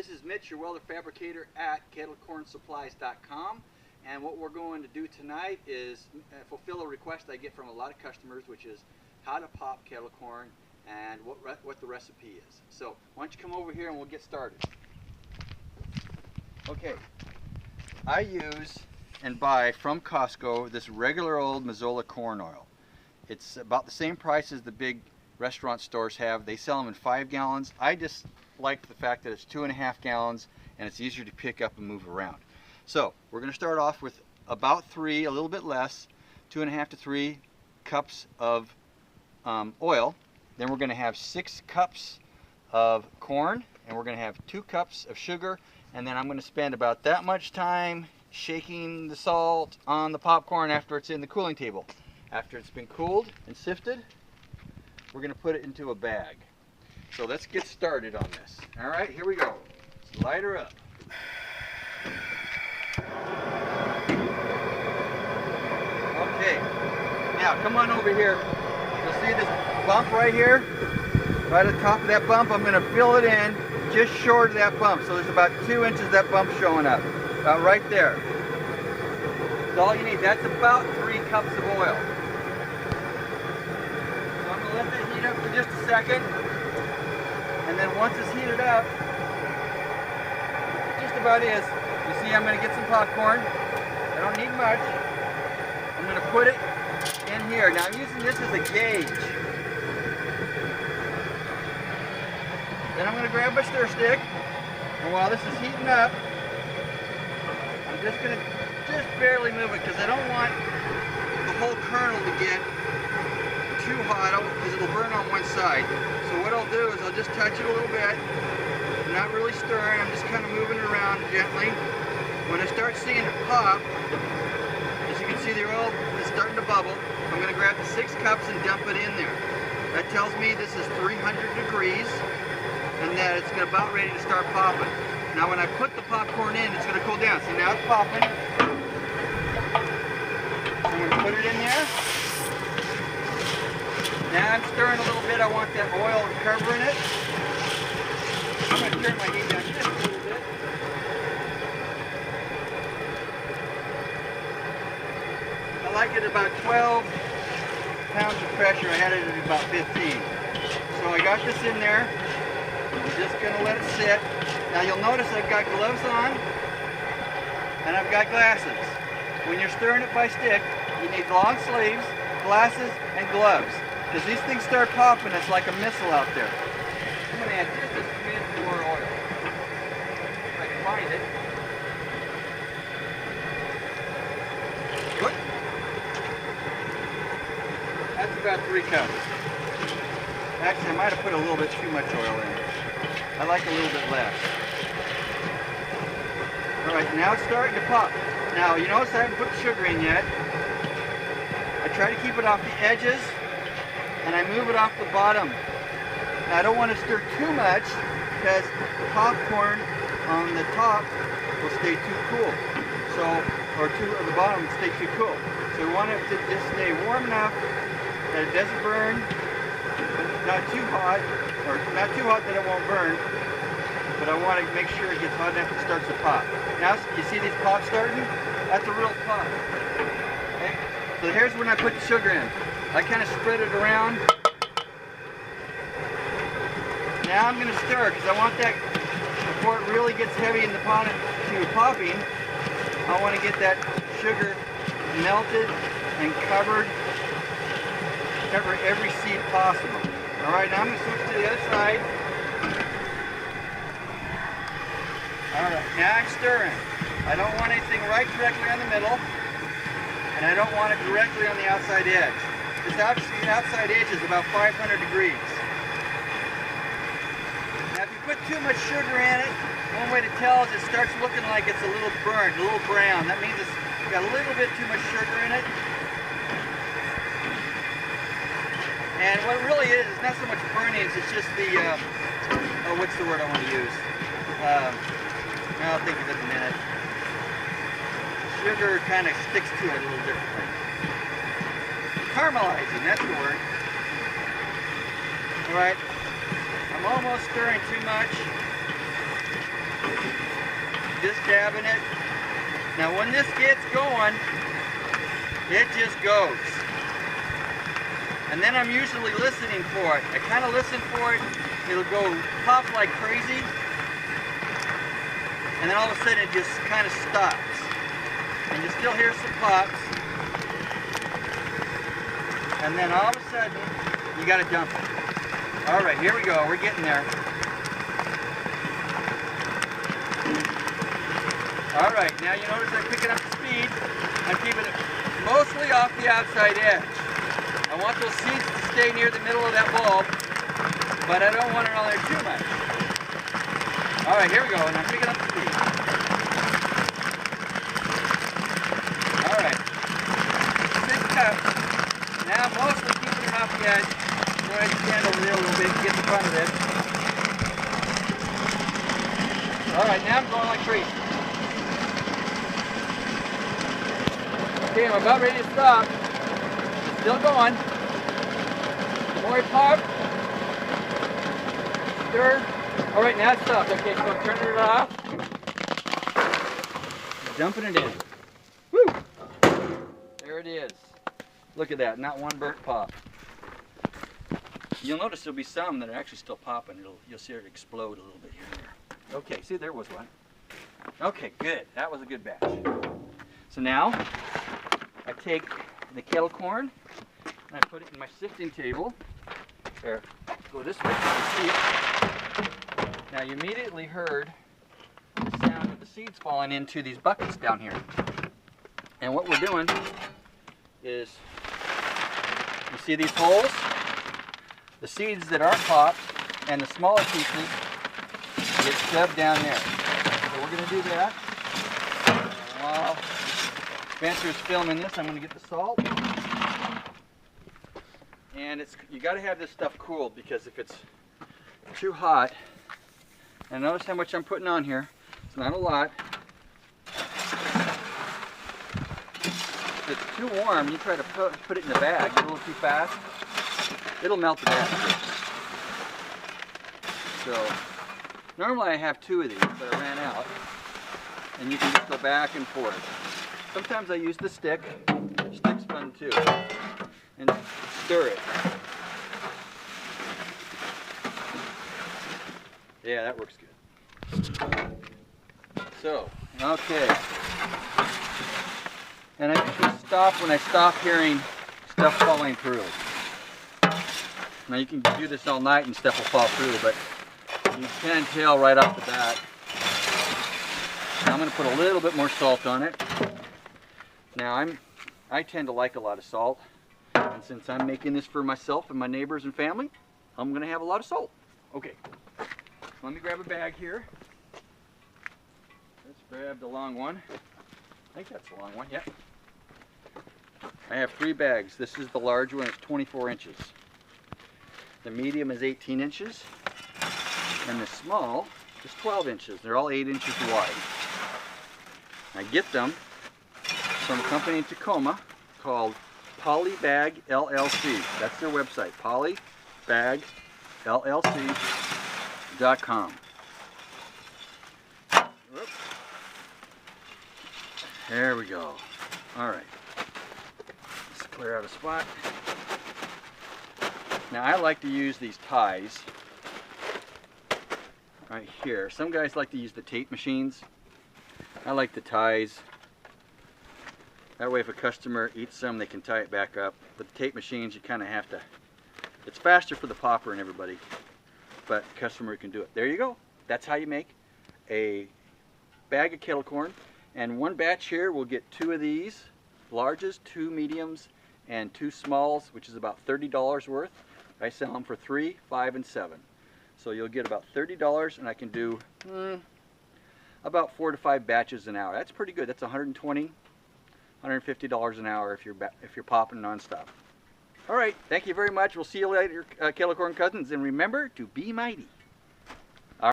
this is Mitch, your welder fabricator at kettlecornsupplies.com, and what we're going to do tonight is fulfill a request I get from a lot of customers, which is how to pop kettle corn and what the recipe is. So why don't you come over here and we'll get started. Okay, I use and buy from Costco this regular old Mazola corn oil. It's about the same price as the big restaurant stores have. They sell them in 5 gallons. I just like the fact that it's 2.5 gallons and it's easier to pick up and move around. So we're going to start off with about 3, a little bit less, 2.5 to 3 cups of oil. Then we're going to have 6 cups of corn, and we're going to have 2 cups of sugar, and then I'm going to spend about that much time shaking the salt on the popcorn after it's in the cooling table. After it's been cooled and sifted, we're going to put it into a bag. So let's get started on this. All right, here we go. Let's light her up. Okay, now come on over here. You'll see this bump right here? Right at the top of that bump, I'm going to fill it in just short of that bump. So there's about 2 inches of that bump showing up. About right there. That's all you need. That's about 3 cups of oil. So I'm going to let that heat up for just a second. And then once it's heated up, it just about is. You see, I'm going to get some popcorn. I don't need much. I'm going to put it in here. Now I'm using this as a gauge. Then I'm going to grab my stir stick. And while this is heating up, I'm just going to barely move it because I don't want the whole kernel to get too hot because it'll burn on one side. So what I'll do is I'll just touch it a little bit. I'm not really stirring, I'm just kind of moving it around gently. When I start seeing it pop, as you can see the oil is starting to bubble, I'm going to grab the 6 cups and dump it in there. That tells me this is 300 degrees and that it's about ready to start popping. Now when I put the popcorn in, it's going to cool down. See, now it's popping. I'm going to put it in there. Now I'm stirring a little bit. I want that oil covering it. I'm going to turn my heat down just a little bit. I like it about 12 pounds of pressure. I had it at about 15. So I got this in there. I'm just going to let it sit. Now you'll notice I've got gloves on and I've got glasses. When you're stirring it by stick, you need long sleeves, glasses, and gloves. Because these things start popping, it's like a missile out there. I'm going to add just a smidge more oil. If I can find it. Good. That's about 3 cups. Actually, I might have put a little bit too much oil in. I like a little bit less. Alright, now it's starting to pop. Now, you notice I haven't put the sugar in yet. I try to keep it off the edges, and I move it off the bottom. Now, I don't want to stir too much, because the popcorn on the top will stay too cool. So, or on the bottom will stay too cool. So we want it to just stay warm enough that it doesn't burn, but not too hot, or not too hot that it won't burn, but I want to make sure it gets hot enough it starts to pop. Now, you see these pops starting? That's a real pop. Okay? So here's when I put the sugar in. I kind of spread it around. Now I'm going to stir because I want that, before it really gets heavy in the pot to popping, I want to get that sugar melted and cover every seed possible. Alright, now I'm going to switch to the other side. Alright, now I'm stirring. I don't want anything right directly on the middle, and I don't want it directly on the outside edge. This outside edge is about 500 degrees. Now if you put too much sugar in it, one way to tell is it starts looking like it's a little burnt, a little brown. That means it's got a little bit too much sugar in it. And what it really is not so much burning, it's just the, what's the word I want to use? I'll think of it in a minute. Sugar kind of sticks to it a little differently. Caramelizing, that's the word. Alright, I'm almost stirring too much. Just dabbing it. Now when this gets going, it just goes. And then I'm usually listening for it. I kind of listen for it. It'll go pop like crazy. And then all of a sudden it just kind of stops. And you still hear some pops. And then all of a sudden, you got to dump it. All right, here we go. We're getting there. All right, now you notice I'm picking up the speed. I'm keeping it mostly off the outside edge. I want those seeds to stay near the middle of that bulb, but I don't want it on there too much. All right, here we go, and I'm picking up the speed. All right, 6 cups. Now I'm mostly keeping it off the edge, so I can stand over there a little bit and get in front of it. All right, now I'm going like crazy. Okay, I'm about ready to stop. Still going. The more I pop, stir. All right, now it stopped. Okay, so I'm turning it off. Dumping it in. Woo! There it is. Look at that, not one burnt pop. You'll notice there'll be some that are actually still popping. You'll see it explode a little bit here and there. Okay, see, there was one. Okay, good. That was a good batch. So now, I take the kettle corn and I put it in my sifting table. There, go this way so you can see it. Now you immediately heard the sound of the seeds falling into these buckets down here. And what we're doing is, you see these holes? The seeds that aren't popped and the smaller pieces get shoved down there. So we're going to do that. And while Spencer's filming this, I'm going to get the salt. And you got to have this stuff cooled, because if it's too hot, and notice how much I'm putting on here. It's not a lot. If it's too warm, you try to put it in the bag a little too fast, it'll melt the bag. So normally I have 2 of these, but I ran out. And you can just go back and forth. Sometimes I use the stick. Stick's fun too. And stir it. Yeah, that works good. So, okay. And I usually stop when I stop hearing stuff falling through. Now you can do this all night and stuff will fall through, but you can tell right off the bat. Now I'm going to put a little bit more salt on it. Now I tend to like a lot of salt, and since I'm making this for myself and my neighbors and family, I'm going to have a lot of salt. Okay, let me grab a bag here. Let's grab the long one. I think that's the long one, yeah. I have 3 bags. This is the large one, it's 24 inches. The medium is 18 inches, and the small is 12 inches. They're all 8 inches wide. I get them from a company in Tacoma called Polybag LLC. That's their website, polybagllc.com. There we go. All right. Let's clear out a spot. Now I like to use these ties right here. Some guys like to use the tape machines. I like the ties. That way if a customer eats some, they can tie it back up. With the tape machines, you kind of have to, it's faster for the popper and everybody, but the customer can do it. There you go. That's how you make a bag of kettle corn. And one batch here will get 2 of these larges, 2 mediums, and 2 smalls, which is about $30 worth. I sell them for $3, $5, and $7. So you'll get about $30, and I can do about 4 to 5 batches an hour. That's pretty good. That's $120, $150 an hour if you're popping nonstop. All right, thank you very much. We'll see you later, kettle corn cousins, and remember to be mighty.